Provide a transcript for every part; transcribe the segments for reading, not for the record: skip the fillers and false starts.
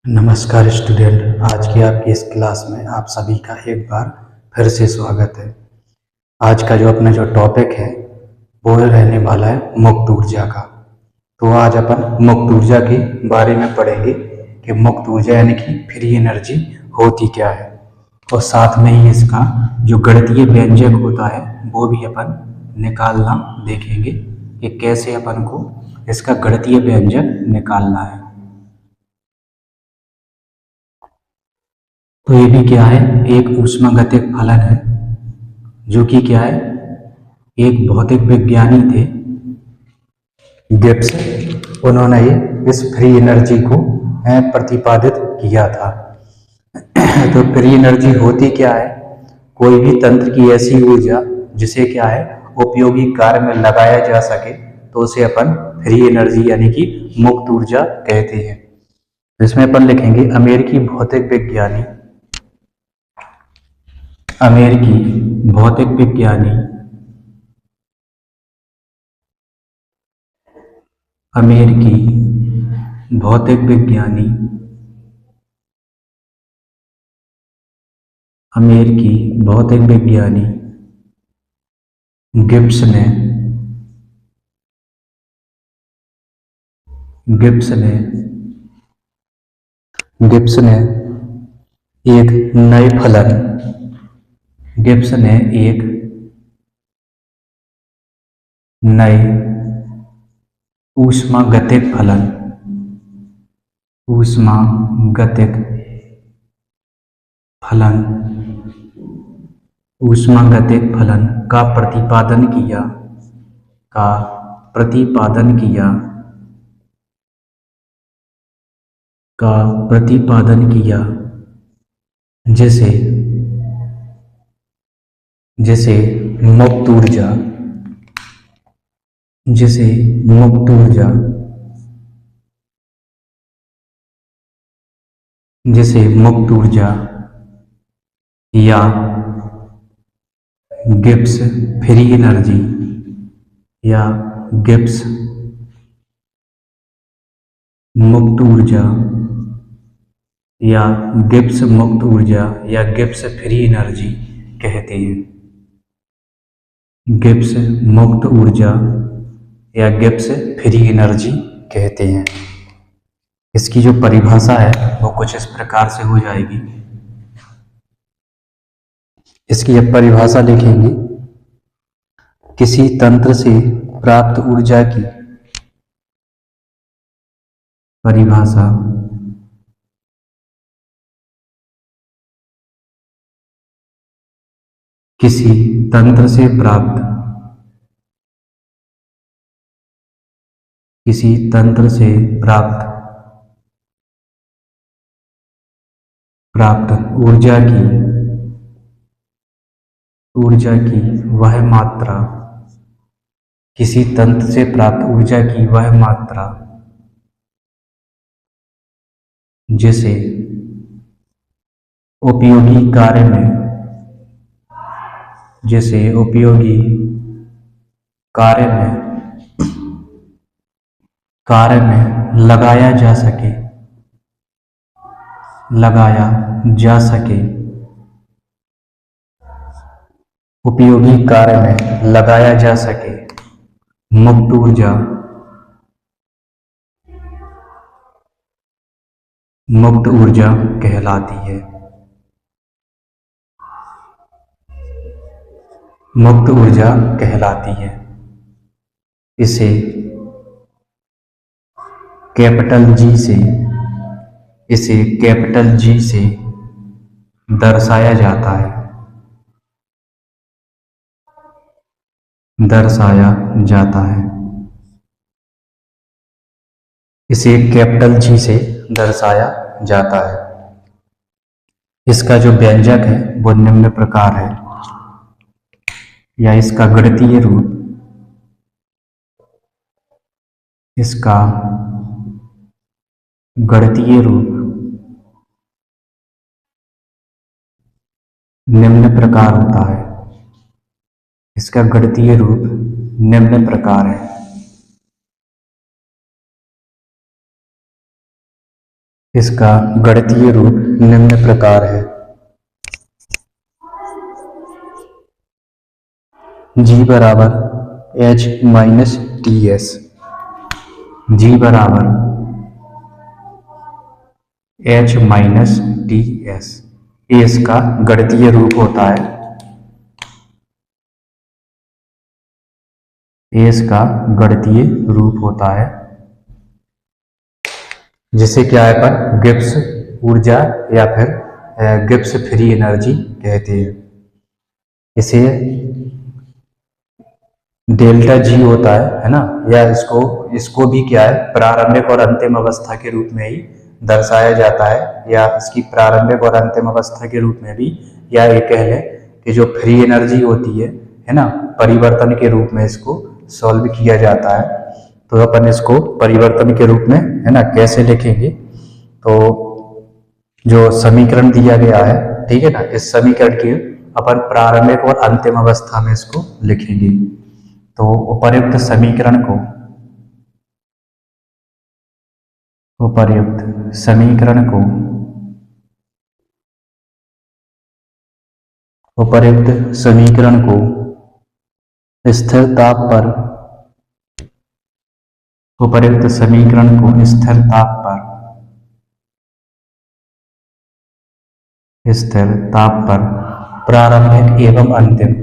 नमस्कार स्टूडेंट, आज की आपकी इस क्लास में आप सभी का एक बार फिर से स्वागत है। आज का जो टॉपिक है वो रहने वाला है मुक्त ऊर्जा का। तो आज अपन मुक्त ऊर्जा के बारे में पढ़ेंगे कि मुक्त ऊर्जा यानी कि फ्री एनर्जी होती क्या है, और साथ में ही इसका जो गणितीय व्यंजक होता है वो भी अपन निकालना देखेंगे कि कैसे अपन को इसका गणितीय व्यंजक निकालना है। तो ये भी क्या है, एक ऊष्मागतिक फलन है, जो कि क्या है, एक भौतिक विज्ञानी थे गिब्स। उन्होंने ये इस फ्री एनर्जी को प्रतिपादित किया था। तो फ्री एनर्जी होती क्या है, कोई भी तंत्र की ऐसी ऊर्जा जिसे क्या है उपयोगी कार्य में लगाया जा सके तो उसे अपन फ्री एनर्जी यानी कि मुक्त ऊर्जा कहते हैं। इसमें अपन लिखेंगे अमेरिकी भौतिक विज्ञानी, अमेरिकी भौतिक विज्ञानी, अमेरिकी भौतिक विज्ञानी, अमेरिकी भौतिक विज्ञानी गिब्स ने एक नए फलन, गिब्स ने एक नए ऊष्मागतिक फलन, ऊष्मागतिक फलन, ऊष्मागतिक फलन का प्रतिपादन किया, का प्रतिपादन किया, का प्रतिपादन किया, जिसे जिसे मुक्त ऊर्जा, जिसे मुक्त ऊर्जा, जिसे मुक्त ऊर्जा या गिब्स फ्री एनर्जी, या गिब्स मुक्त ऊर्जा, या गिब्स मुक्त ऊर्जा, या गिब्स फ्री एनर्जी कहते हैं। गिब्स मुक्त ऊर्जा या गिब्स फ्री एनर्जी कहते हैं। इसकी जो परिभाषा है वो कुछ इस प्रकार से हो जाएगी। इसकी जब परिभाषा लिखेंगे, किसी तंत्र से प्राप्त ऊर्जा की परिभाषा, किसी तंत्र से प्राप्त, किसी तंत्र से प्राप्त ऊर्जा की वह मात्रा, किसी तंत्र से प्राप्त ऊर्जा की वह मात्रा जिसे उपयोगी कार्य में, जिसे उपयोगी कार्य में लगाया जा सके, उपयोगी कार्य में लगाया जा सके, मुक्त ऊर्जा कहलाती है। मुक्त ऊर्जा कहलाती है। इसे कैपिटल जी से दर्शाया जाता है, इसे कैपिटल जी से दर्शाया जाता है। इसका जो व्यंजक है वो निम्न प्रकार है, या इसका गणितीय रूप, इसका गणितीय रूप निम्न प्रकार होता है। इसका गणितीय रूप निम्न प्रकार है। इसका गणितीय रूप निम्न प्रकार है। G बराबर H minus T S. G बराबर H माइनस टी एस, ये इसका गणितीय रूप होता है। ये इसका गणितीय रूप होता है, जिसे क्या है पर गिब्स ऊर्जा या फिर गिब्स फ्री एनर्जी कहते हैं। इसे डेल्टा जी होता है ना, या इसको भी क्या है प्रारंभिक और अंतिम अवस्था के रूप में ही दर्शाया जाता है, या इसकी प्रारंभिक और अंतिम अवस्था के रूप में भी, या ये कह लें कि जो फ्री एनर्जी होती है ना, परिवर्तन के रूप में इसको सॉल्व किया जाता है। तो अपन इसको परिवर्तन के रूप में है ना कैसे लिखेंगे, तो जो समीकरण दिया गया है, ठीक है ना, इस समीकरण की अपन प्रारंभिक और अंतिम अवस्था में इसको लिखेंगे। तो उपर्युक्त समीकरण को स्थिर ताप पर प्रारंभिक एवं अंतिम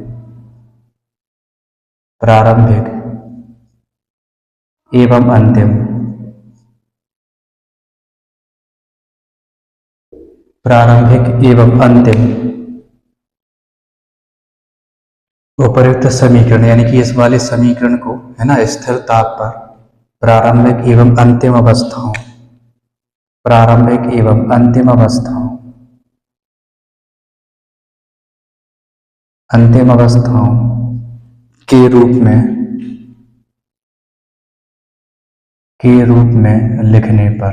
उपर्युक्त समीकरण, यानी कि इस वाले समीकरण को है ना स्थिर ताप पर प्रारंभिक एवं अंतिम अवस्थाओं के रूप में लिखने पर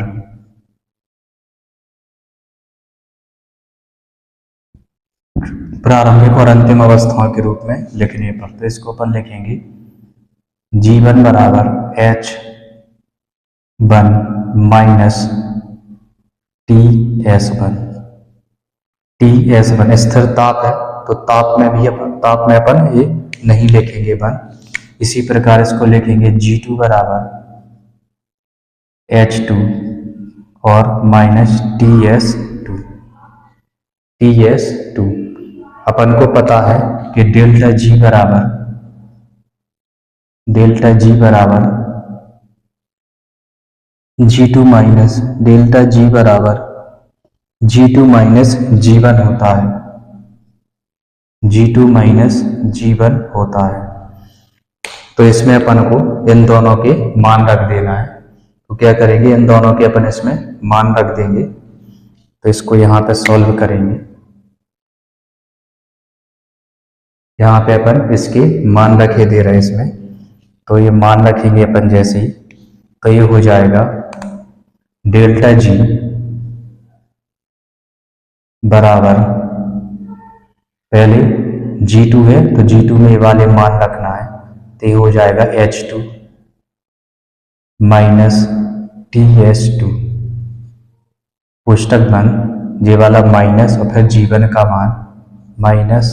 प्रारंभिक और अंतिम अवस्थाओं के रूप में लिखने पर, तो इसको अपन लिखेंगे G1 बराबर H1 माइनस TS1 स्थिर ताप है, तो ताप में अपन ये नहीं लिखेंगे अपन। इसी प्रकार इसको लिखेंगे G2 बराबर H2 और माइनस TS2। अपन को पता है कि डेल्टा G बराबर G2 माइनस G1 होता है। तो इसमें अपन को इन दोनों के मान रख देना है। तो क्या करेंगे, इन दोनों के अपन इसमें मान रख देंगे। तो इसको यहाँ पे सॉल्व करेंगे, यहाँ पे अपन इसके मान रखे दे रहे हैं इसमें। तो ये मान रखेंगे अपन जैसे ही, तो ये हो जाएगा डेल्टा G बराबर, पहले G2 है तो G2 में ये वाले मान रखना है, तो ये हो जाएगा H2 माइनस TS2 पुस्तक बंद, ये वाला माइनस और फिर G1 का मान माइनस,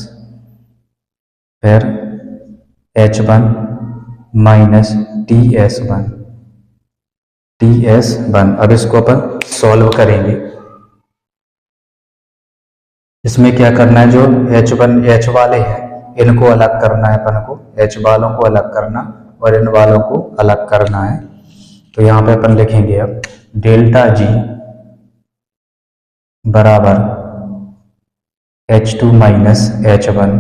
फिर H1 माइनस TS1। अब इसको अपन सॉल्व करेंगे। इसमें क्या करना है, जो H वाले हैं इनको अलग करना है अपन को, H वालों को अलग करना और इन वालों को अलग करना है। तो यहाँ पे अपन लिखेंगे अब डेल्टा G बराबर H2 minus H1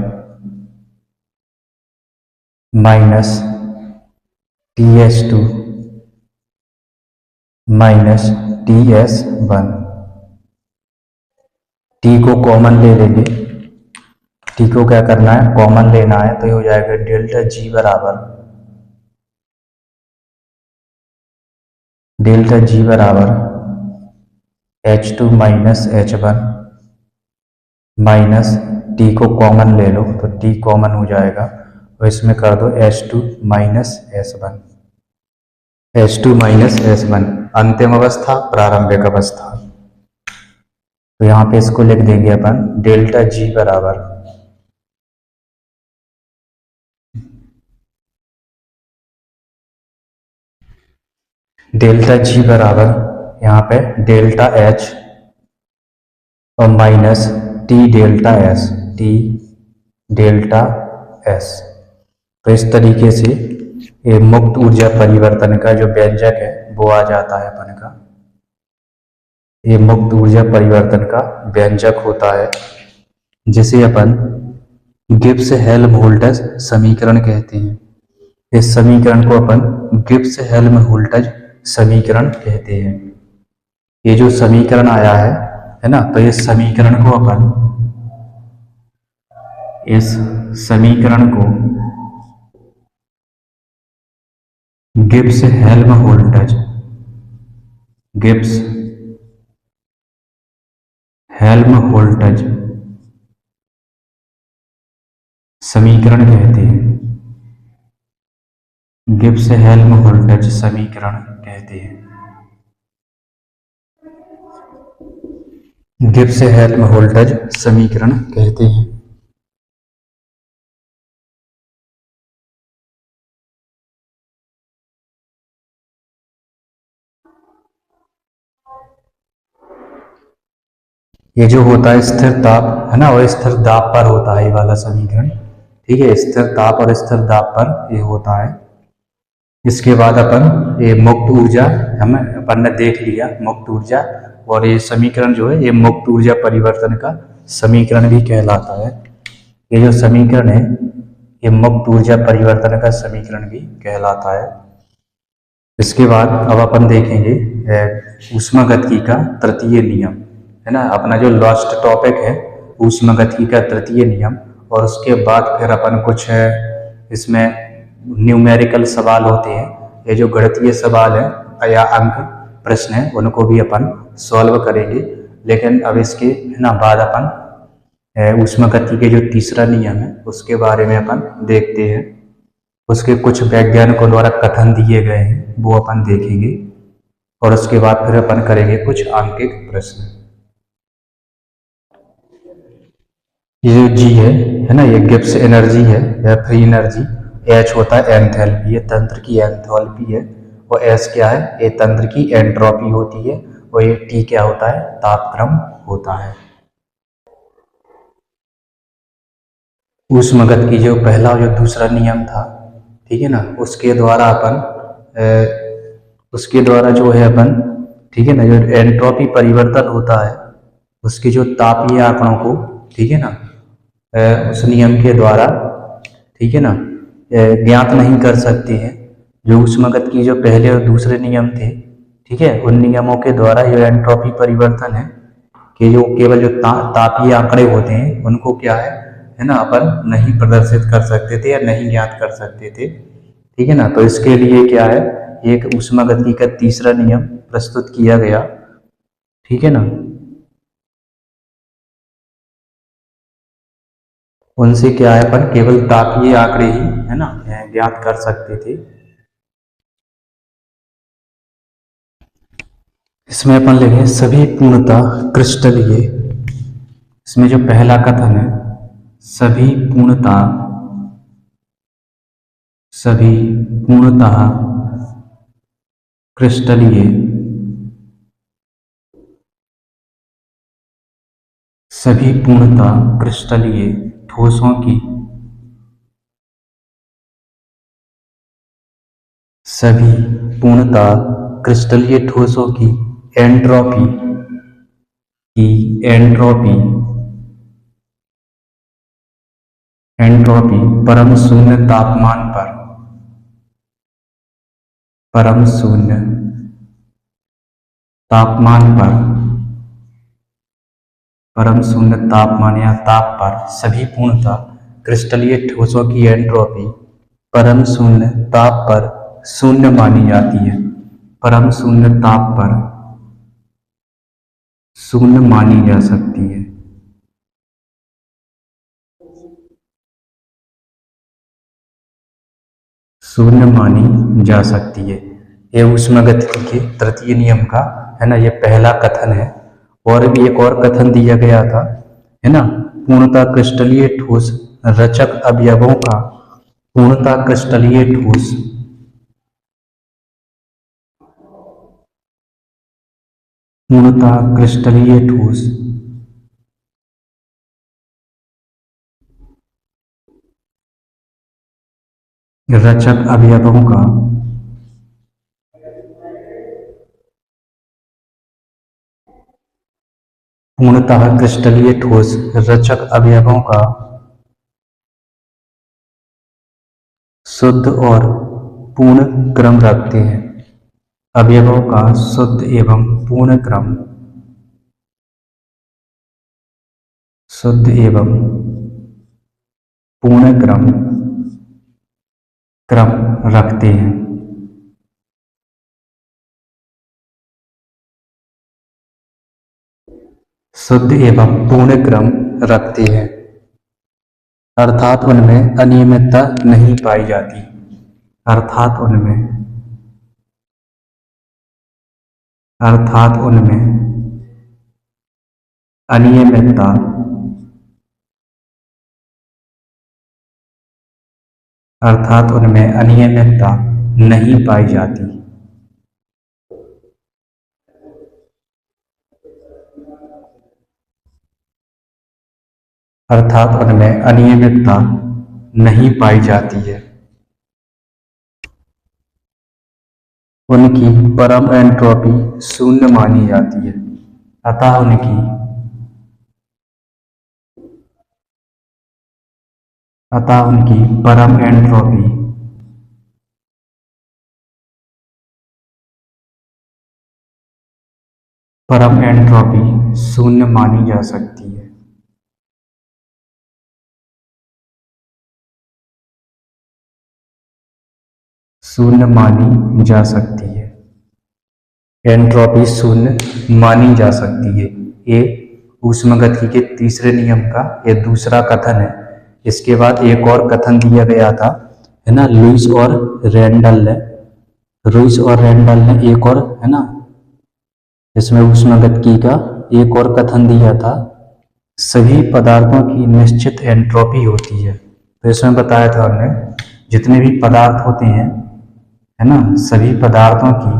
minus TS2 minus TS1। T को कॉमन ले लेंगे, T को क्या करना है कॉमन लेना है, तो ये हो जाएगा डेल्टा G बराबर H2 minus H1 minus T को कॉमन ले लो, तो T कॉमन हो जाएगा और इसमें कर दो H2 माइनस S1 अंतिम अवस्था प्रारंभिक अवस्था। तो यहाँ पे इसको लिख देंगे अपन डेल्टा जी बराबर यहाँ पे डेल्टा एच और minus T delta S, T delta S. तो इस तरीके से ये मुक्त ऊर्जा परिवर्तन का जो व्यंजक है वो आ जाता है अपन का। ये मुक्त ऊर्जा परिवर्तन का व्यंजक होता है जिसे अपन गिब्स हेल्महोल्ट्ज़ समीकरण कहते हैं। इस समीकरण को अपन गिब्स हेल्महोल्ट्ज़ समीकरण कहते हैं। ये जो समीकरण आया है ना, तो इस समीकरण को अपन गिब्स हेल्महोल्ट्ज़ समीकरण कहते हैं। गिब्स हेल्महोल्ट्ज़ समीकरण कहते हैं। गिब्स हेल्महोल्ट्ज़ समीकरण कहते हैं। ये जो होता है स्थिर ताप है ना, और स्थिर दाब पर होता है ये वाला समीकरण। ठीक है, स्थिर ताप और स्थिर दाब पर ये होता है। इसके बाद अपन ये मुक्त ऊर्जा अपन ने देख लिया, मुक्त ऊर्जा, और ये समीकरण जो है ये मुक्त ऊर्जा परिवर्तन का समीकरण भी कहलाता है। ये जो समीकरण है ये मुक्त ऊर्जा परिवर्तन का समीकरण भी कहलाता है। इसके बाद अब अपन देखेंगे ऊष्मागतिकी का तृतीय नियम है ना, अपना जो लास्ट टॉपिक है ऊष्मागतिकी का तृतीय नियम। और उसके बाद फिर अपन कुछ इसमें न्यूमेरिकल सवाल होते हैं, ये जो गणितीय सवाल है या अंक प्रश्न है उनको भी अपन सॉल्व करेंगे। लेकिन अब इसके है ना बाद अपन ऊष्मागतिकी के जो तीसरा नियम है उसके बारे में अपन देखते हैं। उसके कुछ वैज्ञानिकों द्वारा कथन दिए गए हैं वो अपन देखेंगे, और उसके बाद फिर अपन करेंगे कुछ अंकित प्रश्न। ये जो जी है ना, ये गिब्स एनर्जी है या फ्री एनर्जी। एच होता है एंथैल्पी, ये तंत्र की एंथैल्पी है, और एस क्या है, ये तंत्र की एंट्रोपी होती है, और ये टी क्या होता है, तापक्रम होता है। ऊष्मागतिकी की जो पहला और जो दूसरा नियम था, ठीक है ना, उसके द्वारा जो है अपन, ठीक है ना, जो एंट्रोपी परिवर्तन होता है उसके जो तापीय आंकड़ों को, ठीक है ना, उस नियम के द्वारा, ठीक है ना, ज्ञात नहीं कर सकते हैं। जो ऊष्मागतिकी की जो पहले और दूसरे नियम थे, ठीक है, उन नियमों के द्वारा जो एंट्रोपी परिवर्तन है कि जो केवल जो तापीय आंकड़े होते हैं उनको क्या है ना, अपन नहीं प्रदर्शित कर सकते थे या नहीं ज्ञात कर सकते थे। ठीक है ना, तो इसके लिए क्या है, एक ऊष्मागतिकी का तीसरा नियम प्रस्तुत किया गया। ठीक है ना, उनसे क्या है, अपन केवल तापीय आंकड़े ही है ना ज्ञात कर सकते थे। इसमें अपन लिखे सभी पूर्णतः क्रिस्टलीय। इसमें जो पहला कथन है सभी पूर्णतः क्रिस्टलीय, सभी पूर्णतः क्रिस्टलीय ठोसों की, सभी पूर्णतः क्रिस्टलीय ठोसों की एंट्रोपी परम शून्य तापमान पर, परम शून्य तापमान या ताप पर सभी पूर्णतः क्रिस्टलीय ठोसों की एंट्रोपी परम शून्य ताप पर शून्य मानी जाती है। परम शून्य ताप पर शून्य मानी जा सकती है। शून्य मानी जा सकती है। ये ऊष्मागतिकी के तृतीय नियम का है ना, ये पहला कथन है। और एक और कथन दिया गया था, है ना, पूर्णतः क्रिस्टलीय ठोस रचक अवयवों का, पूर्णतः क्रिस्टलीय ठोस, पूर्णतः क्रिस्टलीय ठोस रचक अवयवों का, पूर्णतः क्रिस्टलीय ठोस रचक अवयवों का शुद्ध और पूर्ण क्रम रखते हैं। अवयवों का शुद्ध एवं पूर्ण क्रम, शुद्ध एवं पूर्ण क्रम रखते हैं। शुद्ध एवं पूर्ण क्रम रखते हैं, अर्थात उनमें अनियमितता नहीं पाई जाती, अर्थात उनमें अनियमितता नहीं पाई जाती। अर्थात उनमें अनियमितता नहीं पाई जाती है। उनकी परम एंट्रोपी शून्य मानी जाती है, अतः उनकी परम एंट्रोपी शून्य मानी जा सकती है। शून्य मानी जा सकती है, एंट्रोपी शून्य मानी जा सकती है। ये ऊष्मागतिकी के तीसरे नियम का ये दूसरा कथन है। इसके बाद एक और कथन दिया गया था, है ना, लुईस और रेंडल ने एक और, है ना, इसमें ऊष्मागतिकी का एक और कथन दिया था, सभी पदार्थों की निश्चित एंट्रोपी होती है। तो इसमें बताया था हमने, जितने भी पदार्थ होते हैं, है ना, सभी पदार्थों की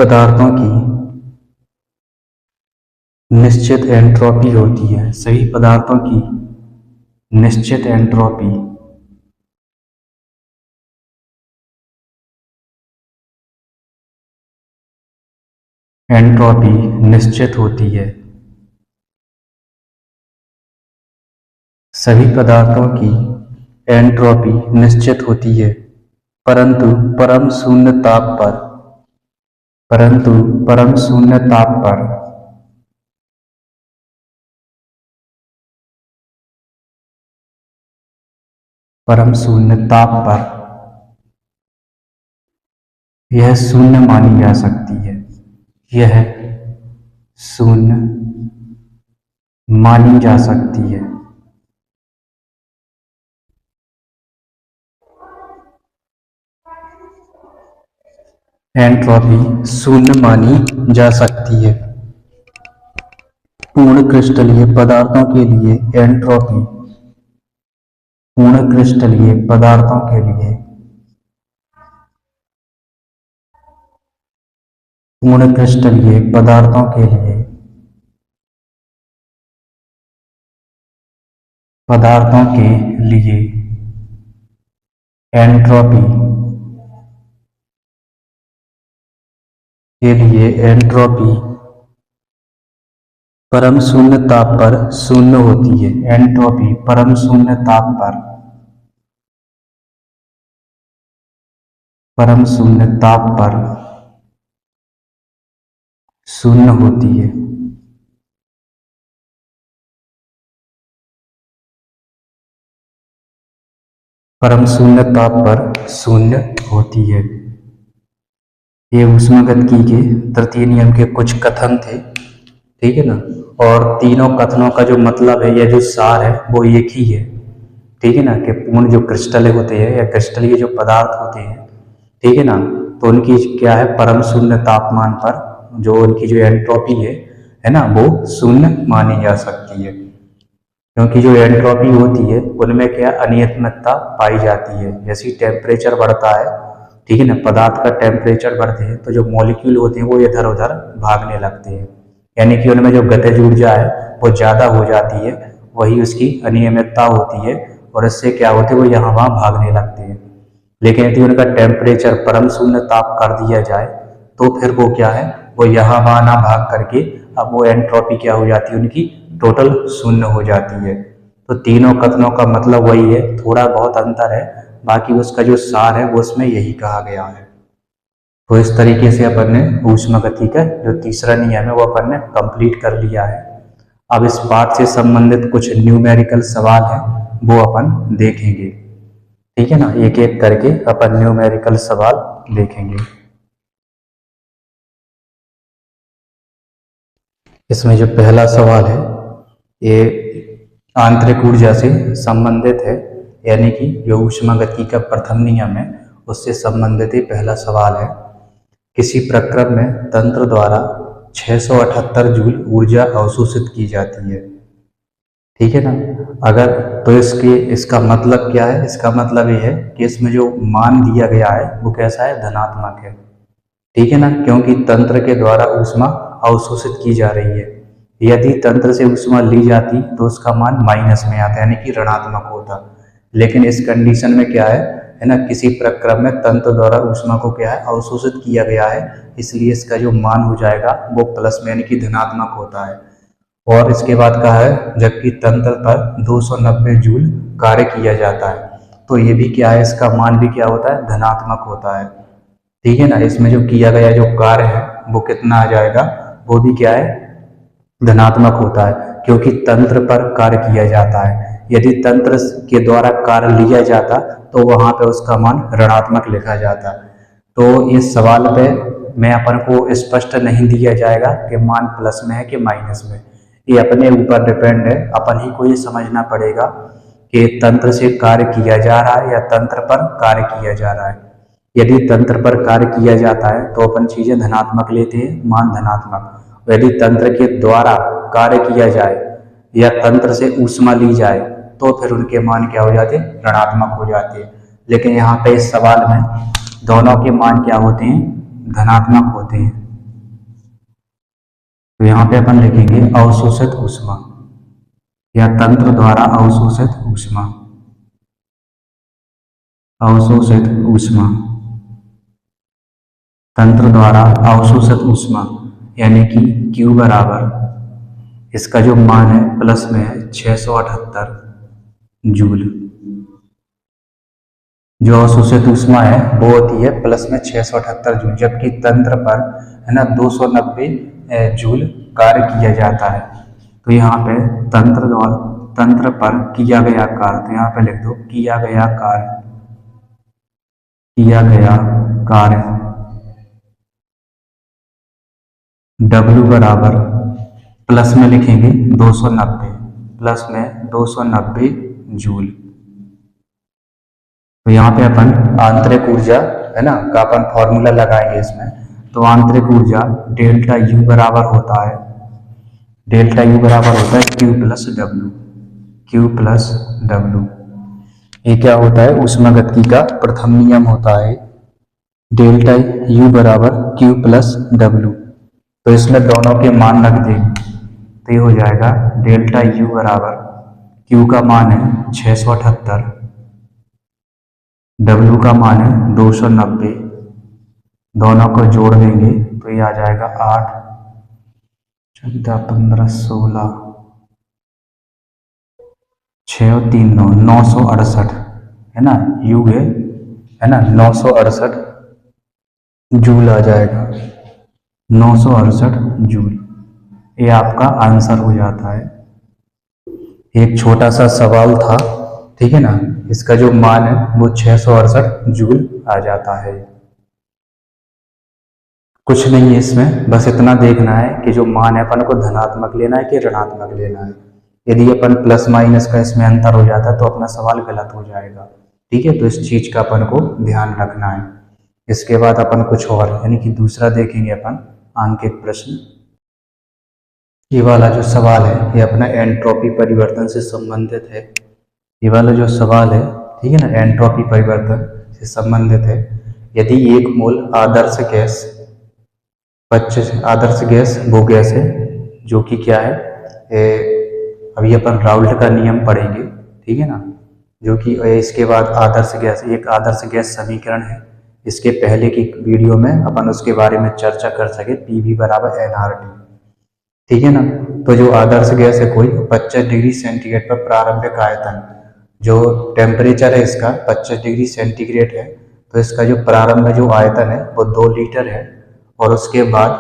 एंट्रोपी निश्चित एंट्रोपी होती है। सभी पदार्थों की निश्चित एंट्रोपी निश्चित होती है। सभी पदार्थों की एंट्रोपी निश्चित होती है, परंतु परम शून्य ताप पर परम शून्य ताप पर यह शून्य मानी जा सकती है। यह शून्य मानी जा सकती है। एंट्रोपी शून्य मानी जा सकती है। पूर्ण क्रिस्टलीय पदार्थों के लिए एंट्रोपी पूर्ण क्रिस्टलीय पदार्थों के लिए एंट्रोपी परम शून्य ताप पर शून्य होती है। एंट्रोपी परम शून्य ताप पर शून्य होती है। परम शून्य ताप पर शून्य होती है। ये ऊष्मागतिकी के तृतीय नियम के कुछ कथन थे, ठीक है ना। और तीनों कथनों का जो मतलब है या जो सार है वो एक ही है, ठीक है ना, कि पूर्ण जो क्रिस्टल होते हैं या क्रिस्टलीय जो पदार्थ होते हैं, ठीक है ना, तो उनकी क्या है, परम शून्य तापमान पर जो उनकी जो एंट्रोपी है ना, वो शून्य मानी जा सकती है। क्योंकि जो एंट्रोपी होती है उनमें क्या अनियमितता पाई जाती है। जैसे टेम्परेचर बढ़ता है, ठीक है ना, पदार्थ का टेम्परेचर बढ़ते हैं तो जो मॉलिक्यूल होते हैं वो इधर उधर भागने लगते हैं, यानी कि उनमें जो गतिज ऊर्जा है वो ज़्यादा हो जाती है, वही उसकी अनियमितता होती है, और इससे क्या होते हैं वो यहाँ वहाँ भागने लगते हैं। लेकिन यदि उनका टेम्परेचर परम शून्य ताप कर दिया जाए तो फिर वो क्या है, वो यहाँ वहाँ ना भाग करके अब वो एंट्रोपी क्या हो जाती है, उनकी टोटल शून्य हो जाती है। तो तीनों कथनों का मतलब वही है, थोड़ा बहुत अंतर है, बाकी उसका जो सार है वो उसमें यही कहा गया है। तो इस तरीके से अपन ने ऊष्मागति का जो तीसरा नियम है वो अपन ने कंप्लीट कर लिया है। अब इस पाठ से संबंधित कुछ न्यूमेरिकल सवाल है वो अपन देखेंगे, ठीक है ना, एक एक करके अपन न्यूमेरिकल सवाल देखेंगे। इसमें जो पहला सवाल है ये आंतरिक ऊर्जा से संबंधित है, यानी कि जो ऊष्मागतिकी का प्रथम नियम है उससे संबंधित ही पहला सवाल है। किसी प्रक्रम में तंत्र द्वारा 678 जूल ऊर्जा अवशोषित की जाती है, ठीक है ना। अगर तो इसका मतलब क्या है, इसका मतलब ये है कि इसमें जो मान दिया गया है वो कैसा है, धनात्मक है, ठीक है ना, क्योंकि तंत्र के द्वारा ऊष्मा अवशोषित की जा रही है। यदि तंत्र से ऊष्मा ली जाती तो उसका मान माइनस में आता, यानी कि ऋणात्मक होता। लेकिन इस कंडीशन में क्या है ना, किसी प्रक्रम में तंत्र द्वारा ऊष्मा को क्या है, अवशोषित किया गया है, इसलिए इसका जो मान हो जाएगा वो प्लस में यानी कि धनात्मक होता है। और इसके बाद कहा है जबकि तंत्र पर 290 जूल कार्य किया जाता है, तो ये भी क्या है, इसका मान भी क्या होता है, धनात्मक होता है, ठीक है ना। इसमें जो किया गया जो कार्य है वो कितना आ जाएगा, वो भी क्या है, धनात्मक होता है, क्योंकि तंत्र पर कार्य किया जाता है। यदि तंत्र के द्वारा कार्य लिया जाता तो वहां पे उसका मान ऋणात्मक लिखा जाता। तो इस सवाल पे मैं अपन को स्पष्ट नहीं दिया जाएगा कि मान प्लस में है कि माइनस में, ये अपने ऊपर डिपेंड है। अपन ही को ये समझना पड़ेगा कि तंत्र से कार्य किया जा रहा है या तंत्र पर कार्य किया जा रहा है। यदि तंत्र पर कार्य किया जाता है तो अपन चीजें धनात्मक लेते हैं, मान धनात्मक। यदि तंत्र के द्वारा कार्य किया जाए या तंत्र से ऊष्मा ली जाए तो फिर उनके मान क्या हो जाते हैं, ऋणात्मक हो जाते हैं। लेकिन यहाँ पे इस सवाल में दोनों के मान क्या होते हैं, धनात्मक होते हैं। तो यहाँ पे अपन लिखेंगे अवशोषित ऊष्मा या तंत्र द्वारा अवशोषित ऊष्मा, अवशोषित ऊष्मा, तंत्र द्वारा अवशोषित ऊष्मा, यानी कि Q बराबर इसका जो मान है प्लस में है 678 जूल। जो अवशोषित ऊष्मा है वो होती है प्लस में 678 जूल, जबकि तंत्र पर है ना 290 जूल कार्य किया जाता है। तो यहाँ पे तंत्र पर किया गया कार्य, तो यहाँ पे लिख दो किया गया कार्य, किया गया कार्य W बराबर प्लस में लिखेंगे 290, प्लस में 290 जूल। तो यहाँ पे अपन आंतरिक ऊर्जा है ना का अपन फॉर्मूला लगाएंगे इसमें। तो आंतरिक ऊर्जा डेल्टा U बराबर होता है, डेल्टा U बराबर होता है Q plus W, Q plus W. ये क्या होता है, ऊष्मागतिकी का प्रथम नियम होता है, डेल्टा U बराबर Q प्लस डब्ल्यू। तो इसमें दोनों के मान रख देंगे तो ये हो जाएगा डेल्टा U बराबर Q का मान है 678, W का मान है 290, दोनों को जोड़ देंगे तो ये आ जाएगा 8, 14, 15, 16, 6 और 3 9, 968 है ना, U है ना 968 जूल आ जाएगा, 968 जूल। ये आपका आंसर हो जाता है। एक छोटा सा सवाल था, ठीक है ना, इसका जो मान है वो 668 जूल आ जाता है। कुछ नहीं है इसमें, बस इतना देखना है कि जो मान है अपन को धनात्मक लेना है कि ऋणात्मक लेना है। यदि अपन प्लस माइनस का इसमें अंतर हो जाता है तो अपना सवाल गलत हो जाएगा। ठीक है, तो इस चीज का अपन को ध्यान रखना है। इसके बाद अपन कुछ और यानी कि दूसरा देखेंगे अपन अंकित प्रश्न। ये वाला जो सवाल है ये अपना एंट्रोपी परिवर्तन से संबंधित है। ये वाला जो सवाल है, ठीक है ना, एंट्रोपी परिवर्तन से संबंधित है। यदि एक मोल आदर्श गैस 25 आदर्श गैस वो गैस है जो कि क्या है, अभी अपन राउल्ट का नियम पढ़ेंगे, ठीक है ना, जो कि इसके बाद आदर्श गैस, एक आदर्श गैस समीकरण है। इसके पहले की वीडियो में अपन उसके बारे में चर्चा कर सके, पीवी बराबर एनआरटी, ठीक है ना। तो जो आदर्श गैस है कोई 25 डिग्री सेंटीग्रेड पर प्रारंभिक आयतन, जो टेम्परेचर है इसका 25 डिग्री सेंटीग्रेड है, तो इसका जो प्रारंभ में जो आयतन है वो 2 लीटर है, और उसके बाद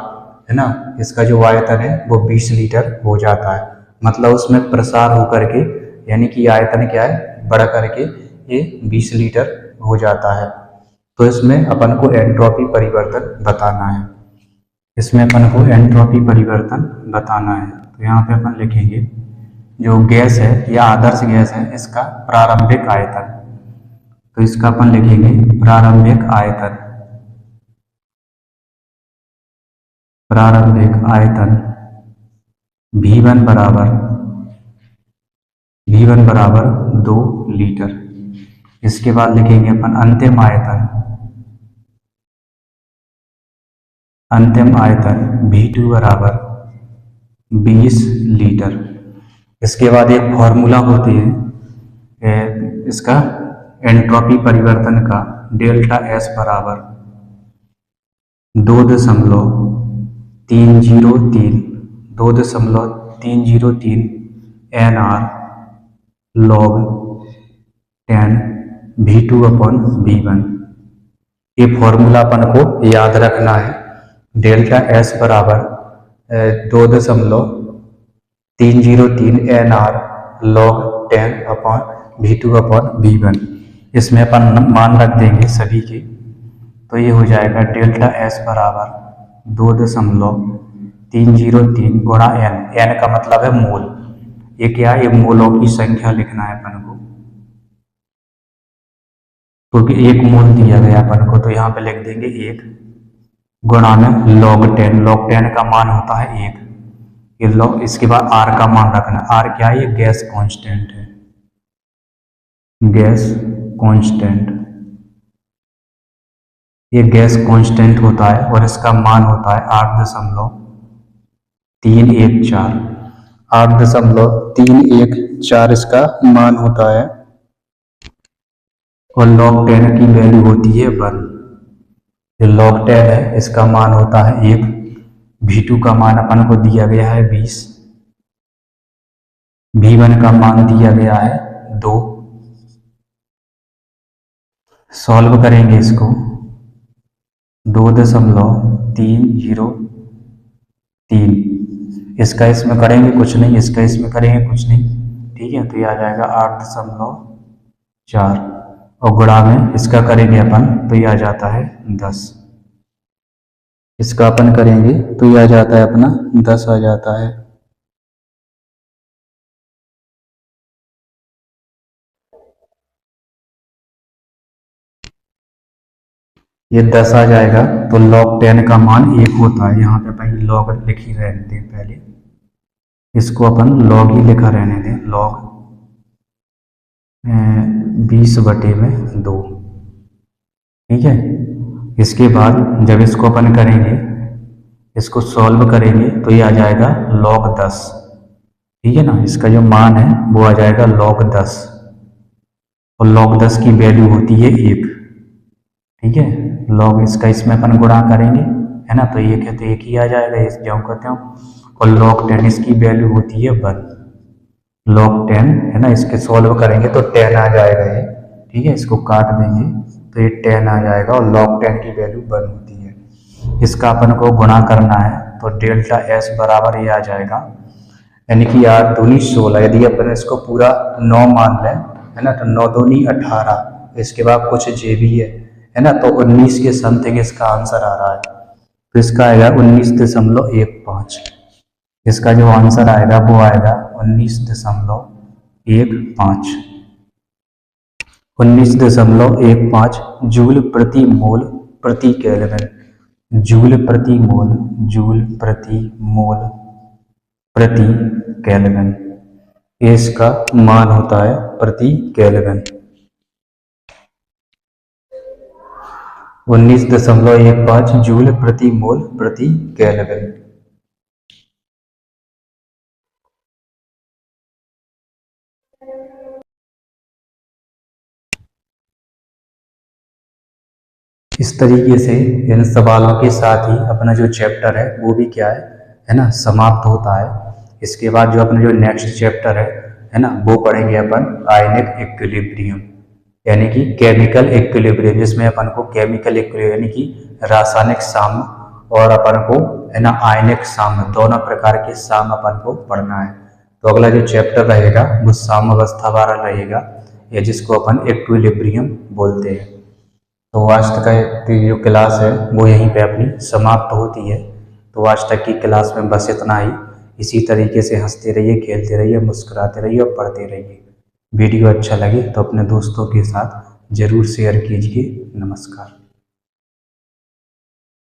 है ना इसका जो आयतन है वो 20 लीटर हो जाता है। मतलब उसमें प्रसार होकर के यानी कि आयतन क्या है बढ़ करके ये 20 लीटर हो जाता है। तो इसमें अपन को एंट्रोपी परिवर्तन बताना है। इसमें अपन को एंट्रोपी परिवर्तन बताना है। तो यहाँ पे अपन लिखेंगे जो गैस है या आदर्श गैस है इसका प्रारंभिक आयतन, तो इसका अपन लिखेंगे प्रारंभिक आयतन, प्रारंभिक आयतन V1 बराबर 2 लीटर। इसके बाद लिखेंगे अपन अंतिम आयतन V2 बराबर 20 लीटर। इसके बाद एक फॉर्मूला होती है इसका एंट्रोपी परिवर्तन का, डेल्टा S बराबर 2.303 NR log 10 V2 upon V1। ये फॉर्मूला अपन को याद रखना है। डेल्टा S बराबर 2.303 NR log 10 upon V2 upon V1। इसमें अपन मान रख देंगे सभी के, तो ये हो जाएगा डेल्टा S बराबर 2.303 गुणा n, n का मतलब है मोल। ये क्या है, ये मोलों की संख्या लिखना है अपन को, क्योंकि एक मोल दिया गया अपन को, तो यहाँ पे लिख देंगे 1 गुणा में log 10, log 10 का मान होता है 1। ये log, इसके बाद r का मान रखना, r क्या है, ये गैस कांस्टेंट है, गैस कांस्टेंट, ये गैस कांस्टेंट होता है और इसका मान होता है 8.314 इसका मान होता है, और log 10 की वैल्यू होती है 1। ये log 10 है इसका मान होता है 1, V2 का मान अपन को दिया गया है 20, V1 का मान दिया गया है 2। सॉल्व करेंगे इसको, 2.303, इसका इसमें करेंगे कुछ नहीं, इसका इसमें करेंगे कुछ नहीं, ठीक है। तो ये आ जाएगा 8.4, और गुणा में इसका करेंगे अपन तो ये आ जाता है 10। इसका अपन करेंगे तो ये आ जाता है अपना 10 आ जाता है। ये 10 आ जाएगा तो log 10 का मान 1 होता है। यहाँ पे अपन log लिख ही रहने दें, पहले इसको अपन log ही लिखा रहने दें, log 20/2, ठीक है। इसके बाद जब इसको अपन करेंगे, इसको सॉल्व करेंगे तो ये आ जाएगा log 10, ठीक है ना। इसका जो मान है वो आ जाएगा log 10, और log 10 की वैल्यू होती है 1, ठीक है। log इसका इसमें अपन गुणा करेंगे, है ना, तो 1 है तो 1 ही आ जाएगा, इस जो कहते हो। और log 10 इसकी वैल्यू होती है 1, log 10 है ना, इसके सॉल्व करेंगे तो 10 आ जाएगा ये, ठीक है। इसको काट देंगे तो ये 10 आ जाएगा, और log 10 की वैल्यू 1 होती है। इसका अपन को गुणा करना है तो डेल्टा S बराबर ये आ जाएगा, यानी कि 8 दूनी 16। यदि अपन इसको पूरा 9 मान लें, है ना, तो 9 दूनी 18, इसके बाद कुछ जे भी है ना, तो 19 के समथिंग इसका आंसर आ रहा है। तो इसका आएगा 19.15। इसका जो आंसर आएगा वो आएगा 19.15। 19.15 जूल प्रति मोल प्रति केल्विन। जूल प्रति मोल, जूल प्रति मोल प्रति केल्विन, ये इसका मान होता है प्रति केल्विन। 19.15 जूल प्रति मोल प्रति केल्विन। इस तरीके से इन सवालों के साथ ही अपना जो चैप्टर है वो भी क्या है ना, समाप्त होता है। इसके बाद जो अपना जो नेक्स्ट चैप्टर है ना, वो पढ़ेंगे अपन आयनिक इक्विलिब्रियम, यानी कि केमिकल इक्विलिब्रियम, जिसमें अपन को केमिकल इक्विलिब्रियम यानी कि रासायनिक साम्य और अपन को है ना आयनिक साम्य, दोनों प्रकार के साम्य अपन को पढ़ना है। तो अगला जो चैप्टर रहेगा वो साम्यावस्था वाला रहेगा, या जिसको अपन इक्विलिब्रियम बोलते हैं। तो आज तक की जो क्लास है वो यहीं पे अपनी समाप्त होती है। तो आज तक की क्लास में बस इतना ही। इसी तरीके से हंसते रहिए, खेलते रहिए, मुस्कुराते रहिए और पढ़ते रहिए। वीडियो अच्छा लगे तो अपने दोस्तों के साथ ज़रूर शेयर कीजिए। नमस्कार।